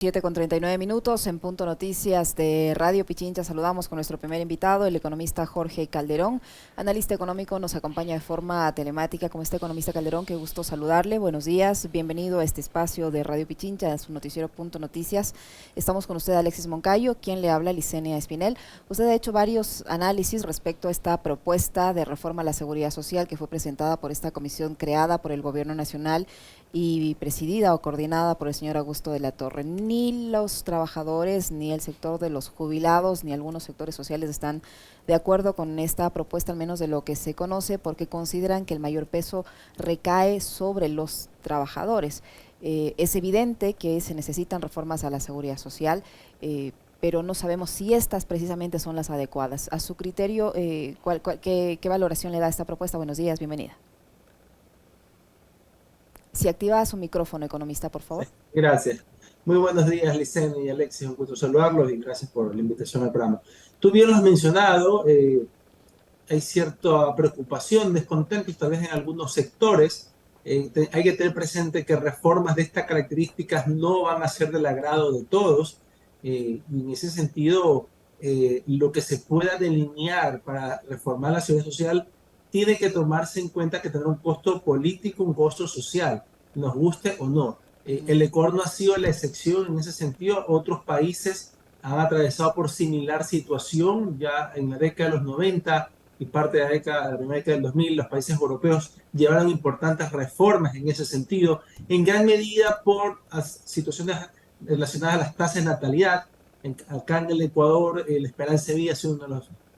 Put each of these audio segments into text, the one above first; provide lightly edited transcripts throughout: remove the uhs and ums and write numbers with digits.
7:39 en Punto Noticias de Radio Pichincha. Saludamos con nuestro primer invitado, el economista Jorge Calderón, analista económico, nos acompaña de forma telemática. ¿Cómo está, economista Calderón? Qué gusto saludarle. Buenos días, bienvenido a este espacio de Radio Pichincha, a su noticiero Punto Noticias. Estamos con usted, Alexis Moncayo, quien le habla, Licenia Espinel. Usted ha hecho varios análisis respecto a esta propuesta de reforma a la seguridad social que fue presentada por esta comisión creada por el Gobierno Nacional y presidida o coordinada por el señor Augusto de la Torre. Ni los trabajadores, ni el sector de los jubilados, ni algunos sectores sociales están de acuerdo con esta propuesta, al menos de lo que se conoce, porque consideran que el mayor peso recae sobre los trabajadores. Es evidente que se necesitan reformas a la seguridad social, pero no sabemos si estas precisamente son las adecuadas. A su criterio, ¿qué valoración le da a esta propuesta? Buenos días, bienvenida. Si activa su micrófono, economista, por favor. Gracias. Muy buenos días, Licenia y Alexis. Un gusto saludarlos y gracias por la invitación al programa. Tú bien lo has mencionado, hay cierta preocupación, descontento, tal vez en algunos sectores. Hay que tener presente que reformas de estas características no van a ser del agrado de todos. Y en ese sentido, lo que se pueda delinear para reformar la seguridad social tiene que tomarse en cuenta que tendrá un costo político, un costo social, nos guste o no. El Ecuador no ha sido la excepción en ese sentido. Otros países han atravesado por similar situación ya en la década de los 90 y parte de la primera década del 2000. Los países europeos llevaron importantes reformas en ese sentido, en gran medida por situaciones relacionadas a las tasas de natalidad. Acá en el Ecuador, la esperanza de vida ha sido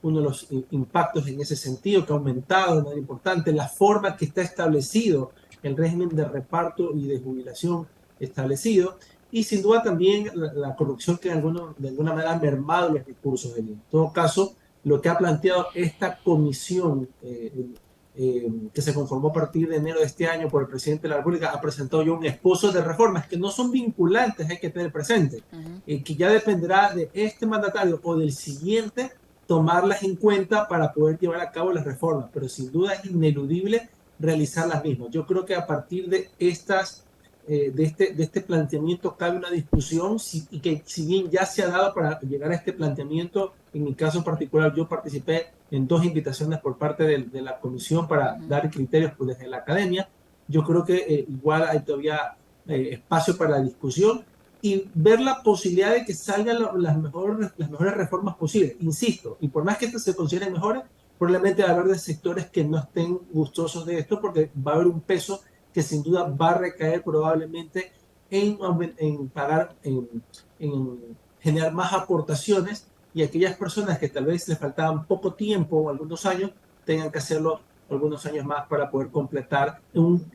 uno de los impactos en ese sentido, que ha aumentado de manera importante. La forma que está establecido el régimen de reparto y de jubilación establecido, y sin duda también la corrupción que de alguna manera ha mermado los recursos. En todo caso, lo que ha planteado esta comisión que se conformó a partir de enero de este año por el presidente de la República, ha presentado ya un esposo de reformas que no son vinculantes, hay que tener presente, que ya dependerá de este mandatario o del siguiente tomarlas en cuenta para poder llevar a cabo las reformas, pero sin duda es ineludible realizar las mismas. Yo creo que a partir de este planteamiento cabe una discusión y que si bien ya se ha dado para llegar a este planteamiento, en mi caso particular yo participé en 2 invitaciones por parte de la comisión para dar criterios pues, desde la academia. Yo creo que igual hay todavía espacio para la discusión y ver la posibilidad de que salgan las mejores reformas posibles. Insisto, y por más que estas se consideren mejores, probablemente va a haber de sectores que no estén gustosos de esto porque va a haber un peso que sin duda va a recaer probablemente en generar más aportaciones, y aquellas personas que tal vez les faltaban poco tiempo o algunos años, tengan que hacerlo algunos años más para poder completar un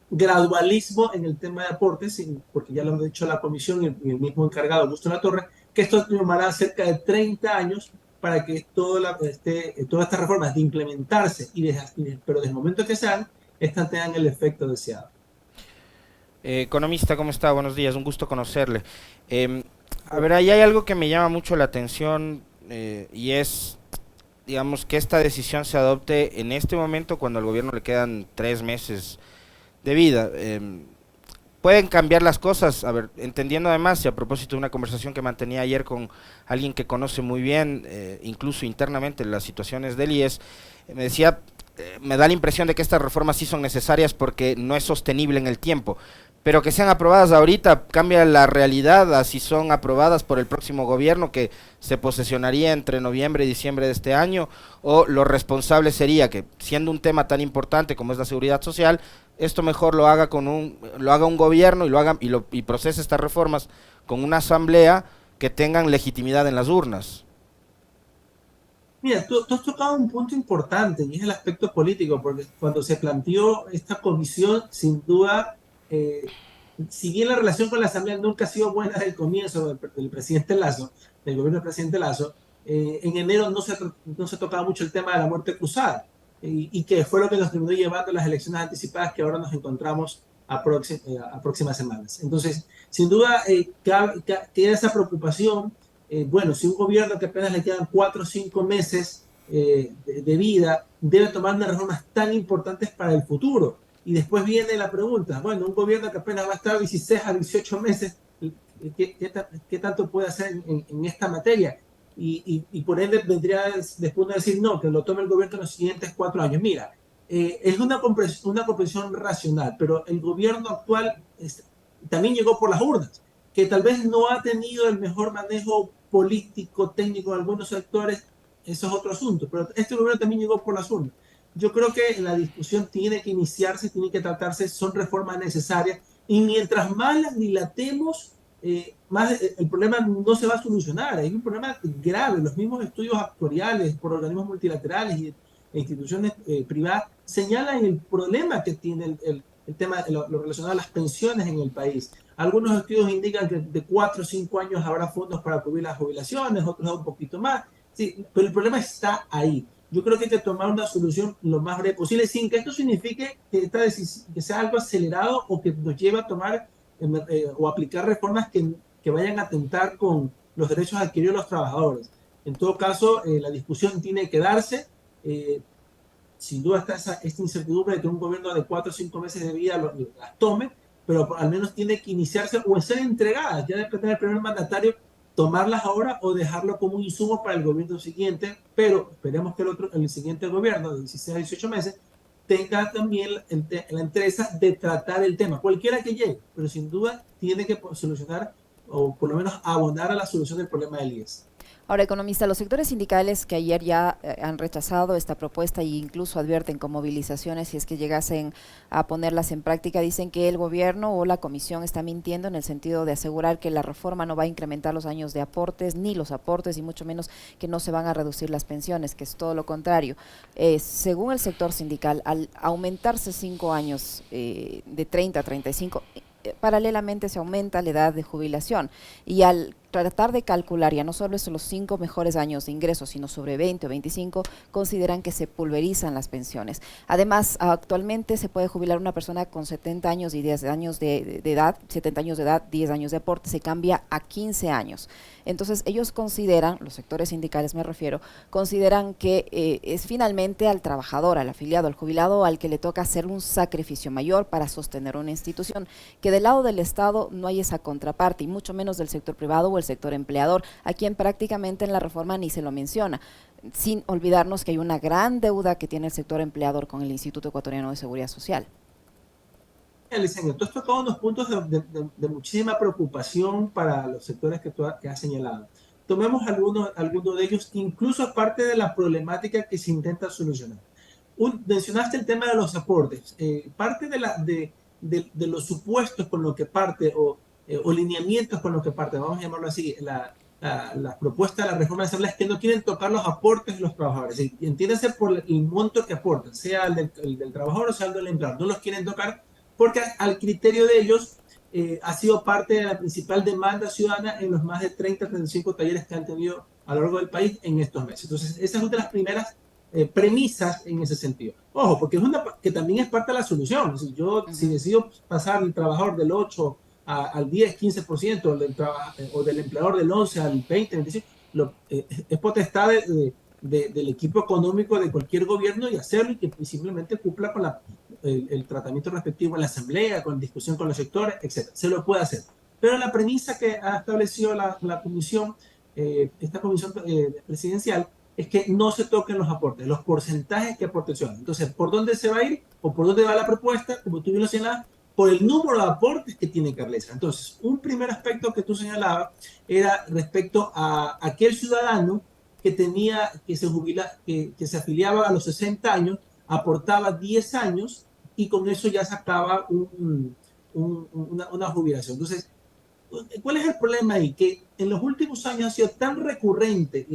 gradualismo en el tema de aportes, porque ya lo ha dicho la comisión y el mismo encargado, Augusto de la Torre, que esto tomará cerca de 30 años para que todas estas reformas de implementarse, pero desde el momento que sean, estas tengan el efecto deseado. Economista, ¿cómo está? Buenos días, un gusto conocerle. A ver, ahí hay algo que me llama mucho la atención y es, digamos, que esta decisión se adopte en este momento cuando al gobierno le quedan 3 meses de vida. Pueden cambiar las cosas, a ver, entendiendo además, y a propósito de una conversación que mantenía ayer con alguien que conoce muy bien, incluso internamente, las situaciones del IES, me decía, me da la impresión de que estas reformas sí son necesarias porque no es sostenible en el tiempo, pero que sean aprobadas ahorita cambia la realidad a si son aprobadas por el próximo gobierno que se posesionaría entre noviembre y diciembre de este año, o lo responsable sería que, siendo un tema tan importante como es la seguridad social, esto mejor lo haga un gobierno y procese estas reformas con una asamblea que tengan legitimidad en las urnas. Mira, tú has tocado un punto importante y es el aspecto político, porque cuando se planteó esta comisión, sin duda, si bien la relación con la Asamblea nunca ha sido buena desde el comienzo del presidente Lasso, del gobierno del presidente Lasso, en enero no se tocaba mucho el tema de la muerte cruzada, y que fue lo que nos terminó llevando a las elecciones anticipadas que ahora nos encontramos a próximas semanas. Entonces, sin duda, queda esa preocupación. Bueno, si un gobierno que apenas le quedan 4 o 5 meses de vida debe tomar unas reformas tan importantes para el futuro. Y después viene la pregunta, bueno, un gobierno que apenas va a estar 16 a 18 meses, qué tanto puede hacer en esta materia. Y por ende vendría después de decir, no, que lo tome el gobierno en los siguientes 4 años. Mira, es una comprensión racional, pero el gobierno actual también llegó por las urnas, que tal vez no ha tenido el mejor manejo político, técnico de algunos sectores, eso es otro asunto, pero este gobierno también llegó por las urnas. Yo creo que la discusión tiene que iniciarse, tiene que tratarse, son reformas necesarias, y mientras más las dilatemos, más el problema no se va a solucionar. Hay un problema grave. Los mismos estudios actuariales por organismos multilaterales e instituciones privadas señalan el problema que tiene el tema, lo relacionado a las pensiones en el país. Algunos estudios indican que de 4 o 5 años habrá fondos para cubrir las jubilaciones, otros un poquito más. Sí, pero el problema está ahí. Yo creo que hay que tomar una solución lo más breve posible, sin que esto signifique que sea algo acelerado o que nos lleve a tomar o aplicar reformas que vayan a atentar con los derechos adquiridos de los trabajadores. En todo caso, la discusión tiene que darse. Sin duda está esta incertidumbre de que un gobierno de 4 o 5 meses de vida las tome, pero al menos tiene que iniciarse o ser entregadas. Ya depende del primer mandatario tomarlas ahora o dejarlo como un insumo para el gobierno siguiente, pero esperemos que el siguiente gobierno de 16 a 18 meses tenga también la entereza de tratar el tema, cualquiera que llegue, pero sin duda tiene que solucionar o por lo menos abonar a la solución del problema del IES. Ahora, economista, los sectores sindicales que ayer ya han rechazado esta propuesta e incluso advierten con movilizaciones si es que llegasen a ponerlas en práctica, dicen que el gobierno o la comisión está mintiendo en el sentido de asegurar que la reforma no va a incrementar los años de aportes, ni los aportes, y mucho menos que no se van a reducir las pensiones, que es todo lo contrario. Según el sector sindical, al aumentarse 5 años de 30 a 35, paralelamente se aumenta la edad de jubilación, y al tratar de calcular ya no solo los 5 mejores años de ingresos, sino sobre 20 o 25, consideran que se pulverizan las pensiones. Además, actualmente se puede jubilar una persona con 70 años y 10 años de edad, 70 años de edad, 10 años de aporte, se cambia a 15 años. Entonces, ellos consideran, los sectores sindicales me refiero, consideran que es finalmente al trabajador, al afiliado, al jubilado, al que le toca hacer un sacrificio mayor para sostener una institución, que del lado del Estado no hay esa contraparte, y mucho menos del sector privado o el sector empleador, a quien prácticamente en la reforma ni se lo menciona, sin olvidarnos que hay una gran deuda que tiene el sector empleador con el Instituto Ecuatoriano de Seguridad Social. Licencia, tú has tocado unos puntos de muchísima preocupación para los sectores que has señalado. Tomemos algunos de ellos, incluso aparte de la problemática que se intenta solucionar. Mencionaste el tema de los aportes. Parte de los supuestos con lo que parte o lineamientos con lo que parte, vamos a llamarlo así, la propuesta de la reforma de Asamblea es que no quieren tocar los aportes de los trabajadores. Entiéndase por el monto que aportan, sea el del trabajador o sea el del empleador. No los quieren tocar porque al criterio de ellos ha sido parte de la principal demanda ciudadana en los más de 35 talleres que han tenido a lo largo del país en estos meses. Entonces, esa es una de las primeras premisas en ese sentido. Ojo, porque que también es parte de la solución. Si decido pasar el trabajador del 8 al 10, 15%, o del empleador del 11 al 20, 25, es potestad del equipo económico de cualquier gobierno y hacerlo, y que simplemente cumpla con el tratamiento respectivo en la asamblea, con discusión con los sectores, etc. Se lo puede hacer. Pero la premisa que ha establecido esta comisión presidencial es que no se toquen los aportes, los porcentajes que aporte ciudadano. Entonces, ¿por dónde se va a ir o por dónde va la propuesta? Como tú bien lo señalabas, por el número de aportes que tiene que realizar. Entonces, un primer aspecto que tú señalabas era respecto a aquel ciudadano que se afiliaba a los 60 años, aportaba 10 años y con eso ya sacaba una jubilación. Entonces, ¿cuál es el problema ahí? Que en los últimos años ha sido tan recurrente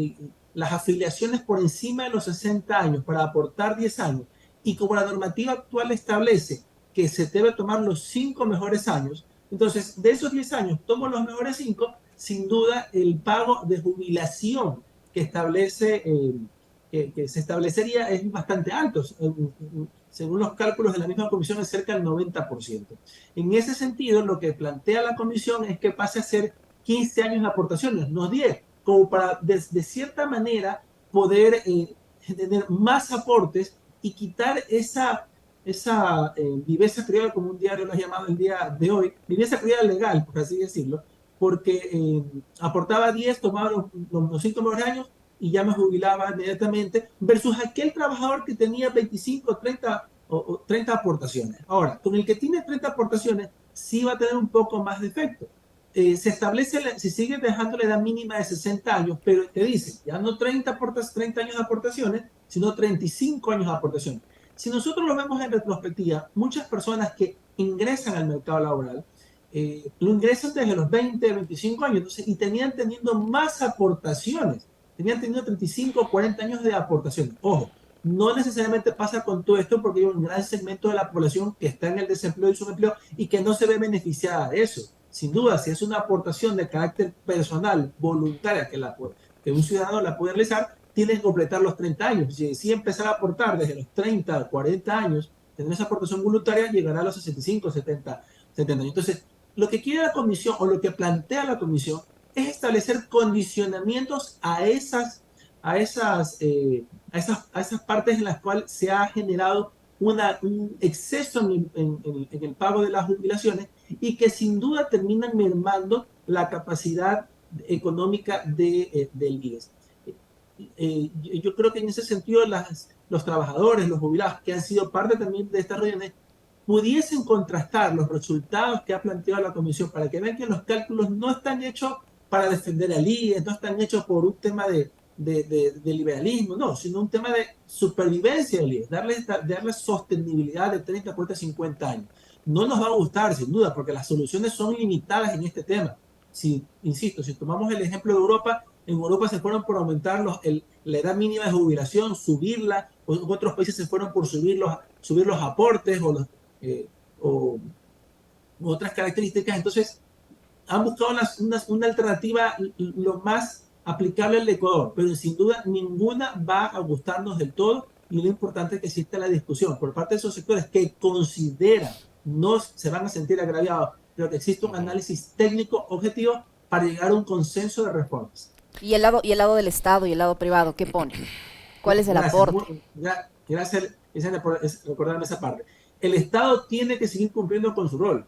las afiliaciones por encima de los 60 años para aportar 10 años, y como la normativa actual establece que se debe tomar los 5 mejores años, entonces de esos 10 años tomo los mejores 5, sin duda el pago de jubilación que se establecería es bastante alto. Según los cálculos de la misma comisión, es cerca del 90%. En ese sentido, lo que plantea la comisión es que pase a ser 15 años de aportaciones, no 10, como para de cierta manera poder tener más aportes y quitar esa viveza privada, como un diario lo ha llamado el día de hoy, viveza privada legal, por así decirlo, porque aportaba 10, tomaba los 5 mejores años y ya me jubilaba inmediatamente, versus aquel trabajador que tenía 25, 30 o 30 aportaciones. Ahora, con el que tiene 30 aportaciones, sí va a tener un poco más de efecto. Se establece, se sigue dejando la edad mínima de 60 años, pero te dice, ya no 30 años de aportaciones, sino 35 años de aportaciones. Si nosotros lo vemos en retrospectiva, muchas personas que ingresan al mercado laboral, lo ingresan desde los 20, 25 años, entonces, y tenían teniendo más aportaciones, tenían teniendo 35, 40 años de aportaciones. Ojo, no necesariamente pasa con todo esto porque hay un gran segmento de la población que está en el desempleo y subempleo y que no se ve beneficiada de eso. Sin duda, si es una aportación de carácter personal, voluntaria, que un ciudadano la puede realizar, tiene que completar los 30 años. Si empezar a aportar desde los 30, 40 años, tener esa aportación voluntaria, llegará a los 65, 70 años. Entonces, lo que quiere la comisión o lo que plantea la comisión es establecer condicionamientos a esas partes en las cuales se ha generado un exceso en el pago de las jubilaciones y que sin duda terminan mermando la capacidad económica del IES. Yo creo que en ese sentido los trabajadores, los jubilados que han sido parte también de estas reuniones, pudiesen contrastar los resultados que ha planteado la comisión para que vean que los cálculos no están hechos para defender al IES, no están hechos por un tema de liberalismo, no, sino un tema de supervivencia del IES, darle sostenibilidad de 30, 40, 50 años. No nos va a gustar, sin duda, porque las soluciones son limitadas en este tema. Insisto, si tomamos el ejemplo de Europa, en Europa se fueron por aumentar la edad mínima de jubilación, subirla, o otros países se fueron por subir los aportes o otras características. Entonces, han buscado una alternativa lo más aplicable al Ecuador, pero sin duda ninguna va a gustarnos del todo y lo importante es que exista la discusión por parte de esos sectores que consideran no se van a sentir agraviados, pero que existe un análisis técnico objetivo para llegar a un consenso de reformas. ¿Y el lado del Estado y el lado privado qué pone? ¿Cuál es el aporte? Gracias, por recordarme esa parte. El Estado tiene que seguir cumpliendo con su rol.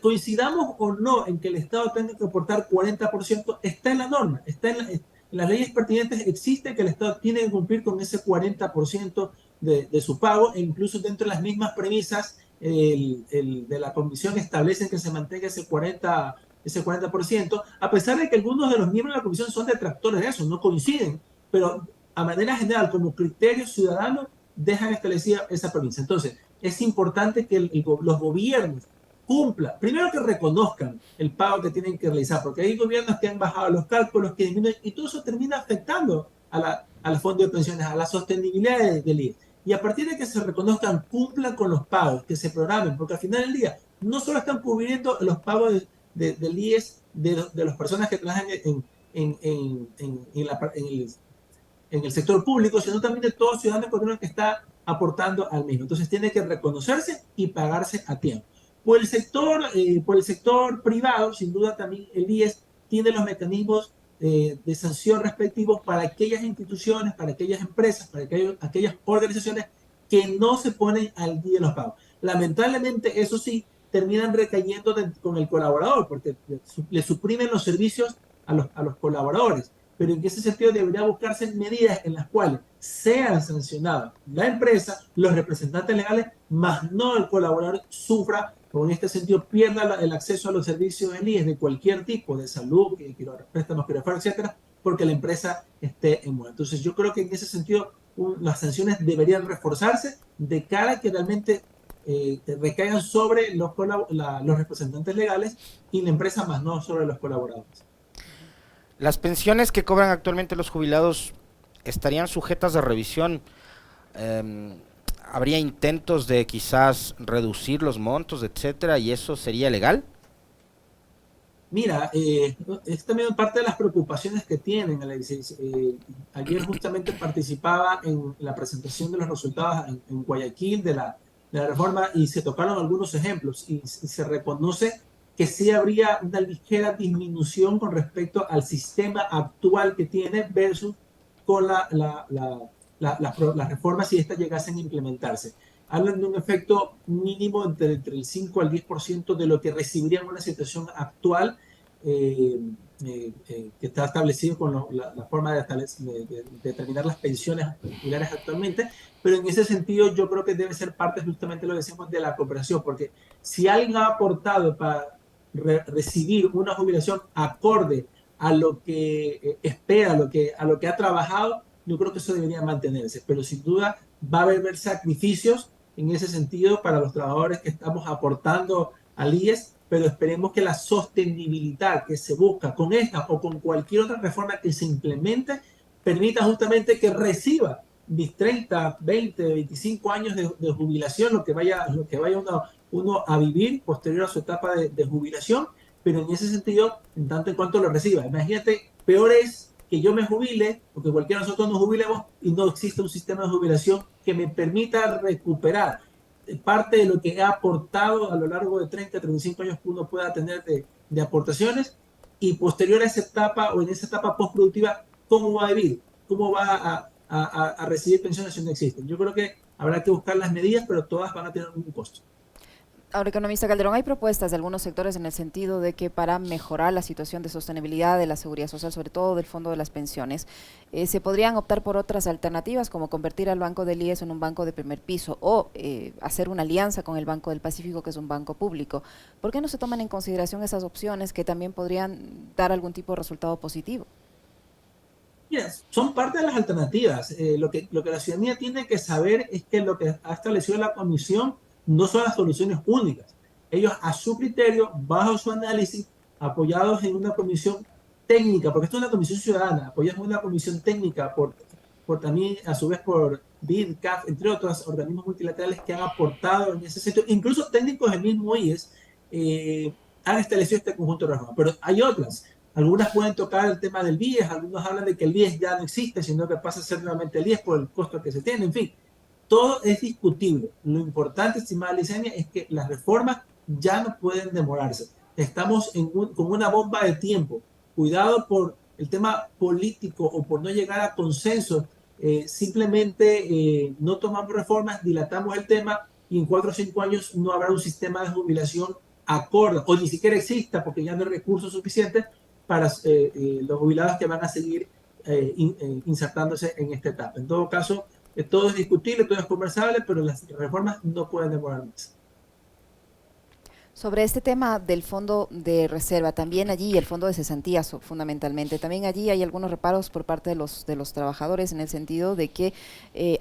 Coincidamos o no en que el Estado tenga que aportar 40%, está en la norma, está en las leyes pertinentes, existe que el Estado tiene que cumplir con ese 40% de su pago, e incluso dentro de las mismas premisas de la comisión establecen que se mantenga ese 40%, a pesar de que algunos de los miembros de la comisión son detractores de eso, no coinciden, pero a manera general, como criterio ciudadano, dejan establecida esa premisa. Entonces, es importante que los gobiernos cumplan, primero que reconozcan el pago que tienen que realizar, porque hay gobiernos que han bajado los cálculos, que disminuyen, y todo eso termina afectando al fondo de pensiones, a la sostenibilidad del IES. Y a partir de que se reconozcan, cumplan con los pagos, que se programen, porque al final del día no solo están cubriendo los pagos del IES de las personas que trabajan en el sector público, sino también de todo ciudadano ecuatoriano que está aportando al mismo. Entonces tiene que reconocerse y pagarse a tiempo. Por el sector privado, sin duda también el IES tiene los mecanismos de sanción respectivos para aquellas instituciones, para aquellas empresas, para aquellas organizaciones que no se ponen al día de los pagos. Lamentablemente, eso sí, terminan recayendo con el colaborador, porque le suprimen los servicios a los colaboradores. Pero en ese sentido debería buscarse medidas en las cuales sean sancionadas la empresa, los representantes legales, más no el colaborador sufra o en este sentido pierda el acceso a los servicios del IES de cualquier tipo, de salud, préstamos, etcétera, porque la empresa esté en moda. Entonces yo creo que en ese sentido las sanciones deberían reforzarse de cara a que realmente recaigan sobre los representantes legales y la empresa, más no sobre los colaboradores. Las pensiones que cobran actualmente los jubilados estarían sujetas a revisión. ¿Habría intentos de quizás reducir los montos, etcétera, y eso sería legal? Mira, es también parte de las preocupaciones que tienen, Alexis. Ayer justamente participaba en la presentación de los resultados en Guayaquil de la reforma y se tocaron algunos ejemplos y se reconoce que sí habría una ligera disminución con respecto al sistema actual que tiene versus con las reformas si estas llegasen a implementarse. Hablan de un efecto mínimo entre el 5 al 10% de lo que recibirían en una situación actual que está establecido con la forma de determinar las pensiones populares actualmente, pero en ese sentido yo creo que debe ser parte justamente lo que decimos de la cooperación, porque si alguien ha aportado para recibir una jubilación acorde a lo que espera, a lo que ha trabajado, yo creo que eso debería mantenerse, pero sin duda va a haber sacrificios en ese sentido para los trabajadores que estamos aportando al IES, pero esperemos que la sostenibilidad que se busca con esta o con cualquier otra reforma que se implemente permita justamente que reciba mis 30, 20, 25 años de jubilación, lo que vaya uno a vivir posterior a su etapa de jubilación, pero en ese sentido, en tanto en cuanto lo reciba. Imagínate, peor es que yo me jubile o que cualquiera de nosotros nos jubilemos y no existe un sistema de jubilación que me permita recuperar parte de lo que he aportado a lo largo de 30, 35 años que uno pueda tener de aportaciones, y posterior a esa etapa o en esa etapa postproductiva, ¿cómo va a vivir? ¿Cómo va a recibir pensiones si no existen? Yo creo que habrá que buscar las medidas, pero todas van a tener un costo. Ahora, economista Calderón, hay propuestas de algunos sectores en el sentido de que para mejorar la situación de sostenibilidad de la seguridad social, sobre todo del fondo de las pensiones, se podrían optar por otras alternativas, como convertir al Banco del IES en un banco de primer piso o hacer una alianza con el Banco del Pacífico, que es un banco público. ¿Por qué no se toman en consideración esas opciones que también podrían dar algún tipo de resultado positivo? Mira, son parte de las alternativas. Lo que la ciudadanía tiene que saber es que lo que ha establecido la Comisión no son las soluciones únicas. Ellos, a su criterio, bajo su análisis, apoyados en una comisión técnica, porque esto es una comisión ciudadana, apoyados en una comisión técnica por también, a su vez, por BID, CAF, entre otros organismos multilaterales que han aportado en ese sentido, incluso técnicos del mismo IES, han establecido este conjunto de reformas. Pero hay otras. Algunas pueden tocar el tema del BIES, algunos hablan de que el BIES ya no existe, sino que pasa a ser nuevamente el IES por el costo que se tiene, en fin. Todo es discutible. Lo importante, estimada Licenia, es que las reformas ya no pueden demorarse. Estamos con una bomba de tiempo. Cuidado por el tema político o por no llegar a consenso. Simplemente no tomamos reformas, dilatamos el tema y en 4 o 5 años no habrá un sistema de jubilación acorde, o ni siquiera exista porque ya no hay recursos suficientes para los jubilados que van a seguir insertándose en esta etapa. En todo caso, todo es discutible, todo es conversable, pero las reformas no pueden demorar más. Sobre este tema del fondo de reserva, también allí el fondo de cesantías fundamentalmente, también allí hay algunos reparos por parte de los trabajadores en el sentido de que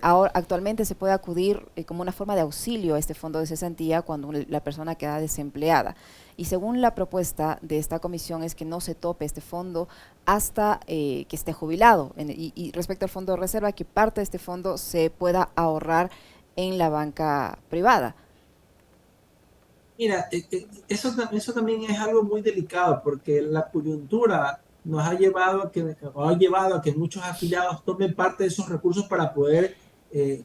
ahora actualmente se puede acudir como una forma de auxilio a este fondo de cesantía cuando la persona queda desempleada. Y según la propuesta de esta comisión es que no se tope este fondo hasta que esté jubilado. Y respecto al fondo de reserva, que parte de este fondo se pueda ahorrar en la banca privada. Mira, eso también es algo muy delicado porque la coyuntura nos ha llevado a que muchos afiliados tomen parte de esos recursos para poder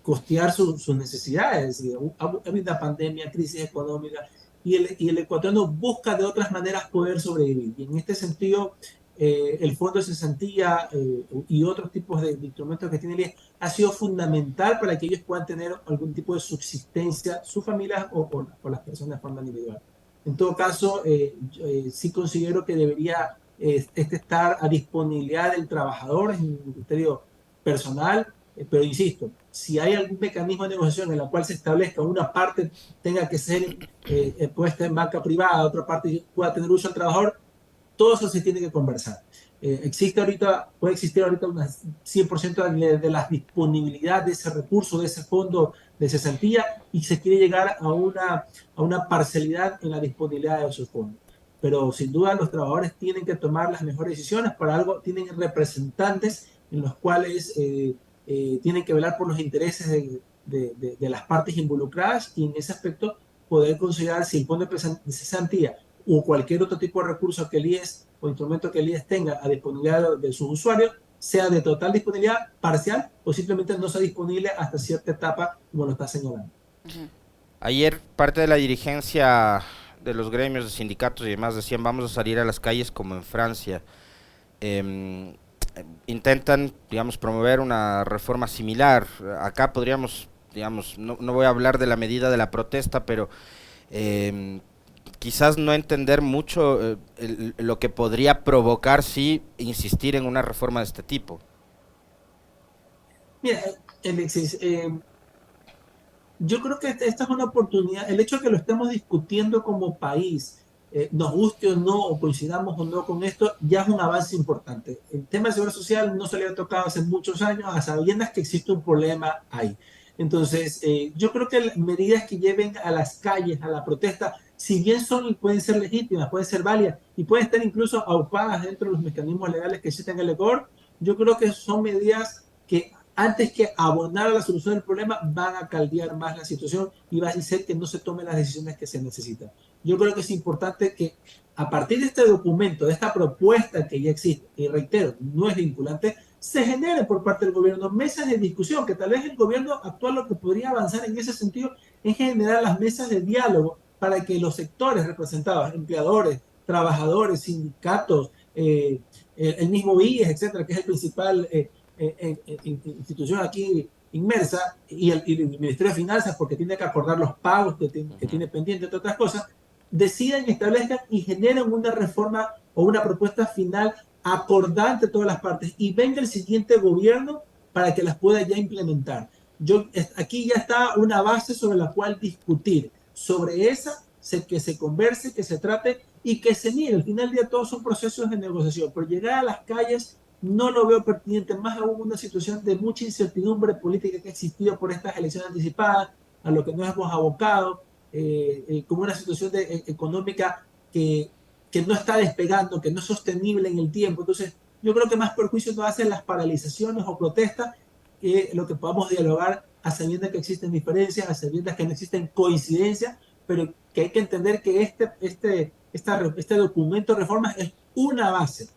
costear sus necesidades. Ha habido una pandemia, crisis económica, y el ecuatoriano busca de otras maneras poder sobrevivir. Y en este sentido, el fondo de cesantía y otros tipos de instrumentos que tiene el IES ha sido fundamental para que ellos puedan tener algún tipo de subsistencia, sus familias o las personas de forma individual. En todo caso, sí considero que debería estar a disponibilidad del trabajador en un criterio personal, pero insisto, si hay algún mecanismo de negociación en la cual se establezca una parte tenga que ser puesta en banca privada, otra parte pueda tener uso al trabajador, todo eso se tiene que conversar. Puede existir ahorita un 100% de la disponibilidad de ese recurso, de ese fondo de cesantía, y se quiere llegar a una parcialidad en la disponibilidad de esos fondos. Pero sin duda los trabajadores tienen que tomar las mejores decisiones, para algo tienen representantes en los cuales tienen que velar por los intereses de las partes involucradas, y en ese aspecto poder considerar si el fondo de cesantía o cualquier otro tipo de recurso que el IES o instrumento que el IES tenga a disponibilidad de sus usuarios, sea de total disponibilidad, parcial, o simplemente no sea disponible hasta cierta etapa, como lo está señalando. Ayer parte de la dirigencia de los gremios, de sindicatos y demás decían vamos a salir a las calles como en Francia. Intentan, digamos, promover una reforma similar. Acá podríamos, digamos, no voy a hablar de la medida de la protesta, pero quizás no entender mucho lo que podría provocar si insistir en una reforma de este tipo. Mira, Alexis, yo creo que esta es una oportunidad. El hecho de que lo estemos discutiendo como país, nos guste o no, o coincidamos o no con esto, ya es un avance importante. El tema de seguridad social no se le había tocado hace muchos años, a sabiendas que existe un problema ahí. Entonces, yo creo que las medidas que lleven a las calles, a la protesta, si bien son y pueden ser legítimas, pueden ser válidas y pueden estar incluso aupadas dentro de los mecanismos legales que existen en el Ecuador, yo creo que son medidas que antes que abonar a la solución del problema, van a caldear más la situación y va a hacer que no se tomen las decisiones que se necesitan. Yo creo que es importante que a partir de este documento, de esta propuesta que ya existe, y reitero, no es vinculante, se genere por parte del gobierno mesas de discusión, que tal vez el gobierno actual lo que podría avanzar en ese sentido es generar las mesas de diálogo para que los sectores representados, empleadores, trabajadores, sindicatos, el mismo IES, etcétera, que es el principal institución aquí inmersa, y el Ministerio de Finanzas, porque tiene que acordar los pagos que tiene pendiente, entre otras cosas, decidan, establezcan y generen una reforma o una propuesta final acordada entre todas las partes y venga el siguiente gobierno para que las pueda ya implementar. Aquí ya está una base sobre la cual discutir. Sobre esa, que se converse, que se trate y que se mire. Al final del día todos son procesos de negociación, pero llegar a las calles no lo veo pertinente, más aún una situación de mucha incertidumbre política que ha existido por estas elecciones anticipadas, a lo que nos hemos abocado, como una situación económica que no está despegando, que no es sostenible en el tiempo. Entonces, yo creo que más perjuicio nos hacen las paralizaciones o protestas que lo que podamos dialogar a sabiendas que existen diferencias, a sabiendas que no existen coincidencias, pero que hay que entender que este documento de reformas es una base,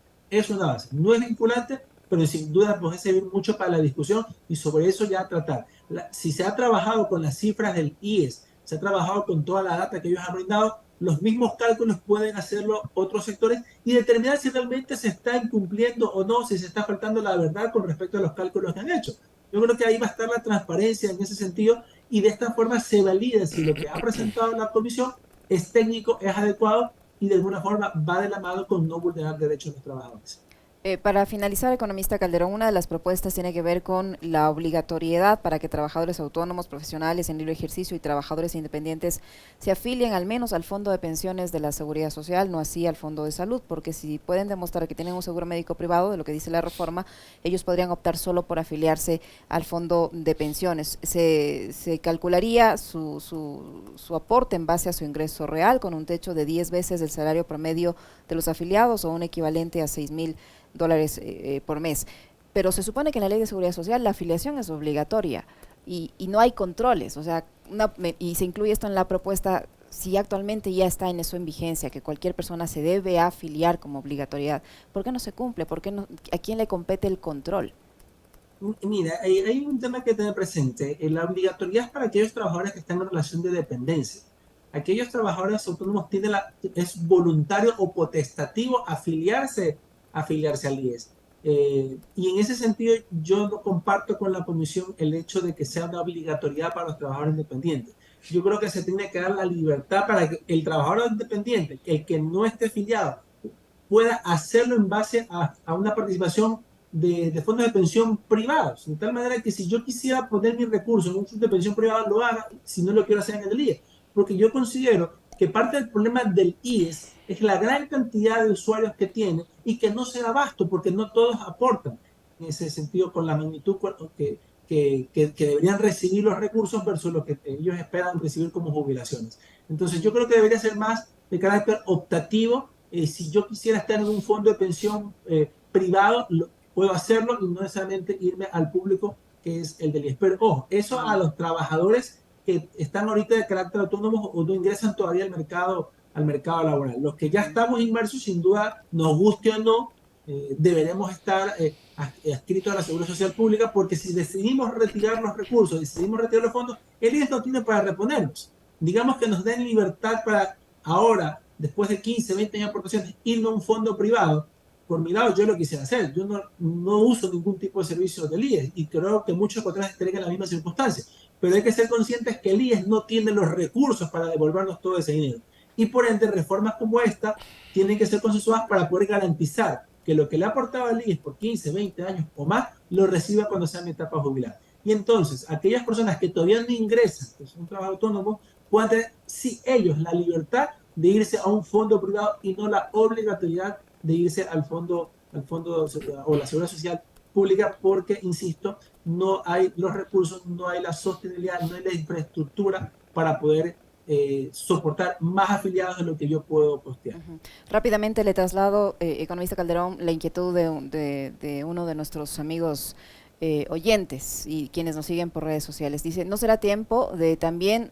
no es vinculante, pero sin duda puede servir mucho para la discusión y sobre eso ya tratar. Si se ha trabajado con las cifras del IES, se ha trabajado con toda la data que ellos han brindado, los mismos cálculos pueden hacerlo otros sectores y determinar si realmente se está incumpliendo o no, si se está faltando la verdad con respecto a los cálculos que han hecho. Yo creo que ahí va a estar la transparencia en ese sentido y de esta forma se valida si lo que ha presentado la comisión es técnico, es adecuado y de alguna forma va de la mano con no vulnerar derechos de los trabajadores. Para finalizar, economista Calderón, una de las propuestas tiene que ver con la obligatoriedad para que trabajadores autónomos, profesionales en libre ejercicio y trabajadores independientes se afilien al menos al Fondo de Pensiones de la Seguridad Social, no así al Fondo de Salud, porque si pueden demostrar que tienen un seguro médico privado, de lo que dice la reforma, ellos podrían optar solo por afiliarse al Fondo de Pensiones. Se calcularía su aporte en base a su ingreso real, con un techo de 10 veces el salario promedio de los afiliados o un equivalente a $6,000 por mes. Pero se supone que en la Ley de Seguridad Social la afiliación es obligatoria y no hay controles, o sea, y se incluye esto en la propuesta, si actualmente ya está en eso en vigencia, que cualquier persona se debe afiliar como obligatoriedad, ¿por qué no se cumple? ¿Por qué no? ¿A quién le compete el control? Mira, hay un tema que tener presente. La obligatoriedad es para aquellos trabajadores que están en relación de dependencia. Aquellos trabajadores autónomos es voluntario o potestativo afiliarse al IES. Y en ese sentido yo no comparto con la comisión el hecho de que sea una obligatoriedad para los trabajadores independientes. Yo creo que se tiene que dar la libertad para que el trabajador independiente, el que no esté afiliado, pueda hacerlo en base a una participación de fondos de pensión privados, de tal manera que si yo quisiera poner mi recurso en un fondo de pensión privado, lo haga, si no lo quiero hacer en el IES, porque yo considero que parte del problema del IES es la gran cantidad de usuarios que tiene y que no se da abasto porque no todos aportan en ese sentido con la magnitud que deberían recibir los recursos versus lo que ellos esperan recibir como jubilaciones. Entonces yo creo que debería ser más de carácter optativo. Si yo quisiera estar en un fondo de pensión privado, puedo hacerlo y no necesariamente irme al público que es el del IES. Pero ojo, eso a los trabajadores que están ahorita de carácter autónomo o no ingresan todavía al mercado laboral. Los que ya estamos inmersos, sin duda, nos guste o no, deberemos estar adscritos a la Seguridad Social Pública, porque si decidimos retirar los recursos, decidimos retirar los fondos, el IES no tiene para reponerlos. Digamos que nos den libertad para ahora, después de 15, 20 años de aportaciones, irnos a un fondo privado. Por mi lado, yo lo quisiera hacer. Yo no uso ningún tipo de servicio del IES y creo que muchos ecuatorianos estarían en las mismas circunstancias. Pero hay que ser conscientes que el IES no tiene los recursos para devolvernos todo ese dinero. Y por ende, reformas como esta tienen que ser consensuadas para poder garantizar que lo que le ha aportado al IES por 15, 20 años o más, lo reciba cuando sea en mi etapa jubilar. Y entonces, aquellas personas que todavía no ingresan, que son un trabajo autónomo, puedan tener, sí, ellos, la libertad de irse a un fondo privado y no la obligatoriedad de irse al fondo o la seguridad social pública, porque, insisto, no hay los recursos, no hay la sostenibilidad, no hay la infraestructura para poder soportar más afiliados de lo que yo puedo costear. Rápidamente le traslado, economista Calderón, la inquietud de uno de nuestros amigos oyentes y quienes nos siguen por redes sociales. Dice, ¿no será tiempo de también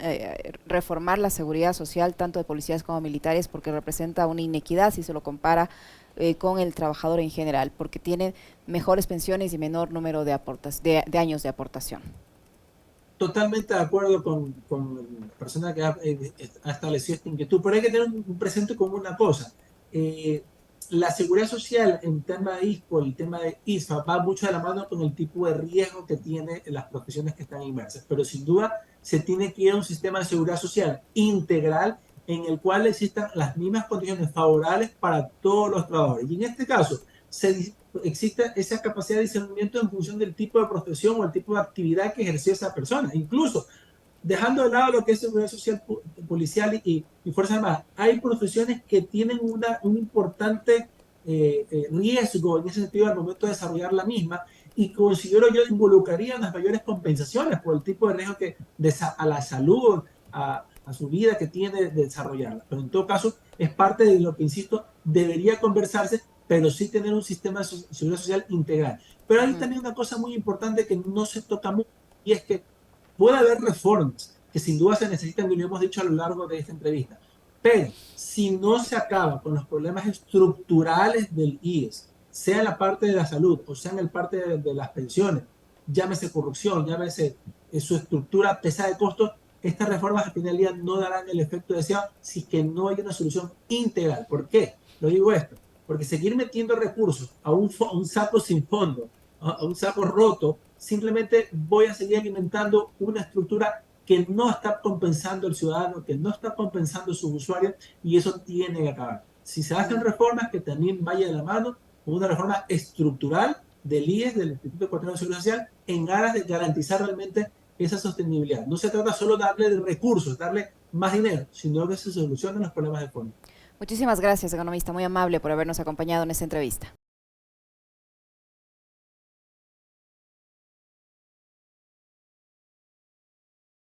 reformar la seguridad social tanto de policías como militares, porque representa una inequidad si se lo compara con el trabajador en general, porque tiene mejores pensiones y menor número de años de aportación? Totalmente de acuerdo con la persona que ha establecido esta inquietud, pero hay que tener un presente como una cosa. Eh, la seguridad social en tema de ISPO, el tema de ISFA, va mucho de la mano con el tipo de riesgo que tienen las profesiones que están inmersas, pero sin duda se tiene que ir a un sistema de seguridad social integral en el cual existan las mismas condiciones favorables para todos los trabajadores. Y en este caso, existe esa capacidad de discernimiento en función del tipo de profesión o el tipo de actividad que ejerció esa persona. Incluso, dejando de lado lo que es seguridad social policial y Fuerzas Armadas, hay profesiones que tienen un importante riesgo en ese sentido al momento de desarrollar la misma, y considero yo involucraría unas mayores compensaciones por el tipo de riesgo a la salud, a su vida que tiene de desarrollarla. Pero en todo caso, es parte de lo que, insisto, debería conversarse, pero sí tener un sistema de seguridad social integral. Pero hay también una cosa muy importante que no se toca mucho, y es que puede haber reformas que sin duda se necesitan, y lo hemos dicho a lo largo de esta entrevista, pero si no se acaba con los problemas estructurales del IES, sea en la parte de la salud o sea en la parte de las pensiones, llámese corrupción, llámese su estructura pesada de costos, estas reformas al final del día no darán el efecto deseado si es que no hay una solución integral. ¿Por qué? Lo digo esto, porque seguir metiendo recursos a un saco sin fondo, a un saco roto, simplemente voy a seguir alimentando una estructura que no está compensando al ciudadano, que no está compensando a sus usuarios, y eso tiene que acabar. Si se hacen reformas, que también vaya de la mano con una reforma estructural del IES, del Instituto Ecuatoriano de Seguridad Social, en aras de garantizar realmente esa sostenibilidad. No se trata solo de darle recursos, darle más dinero, sino que se solucionen los problemas de fondo. Muchísimas gracias, economista, muy amable por habernos acompañado en esta entrevista.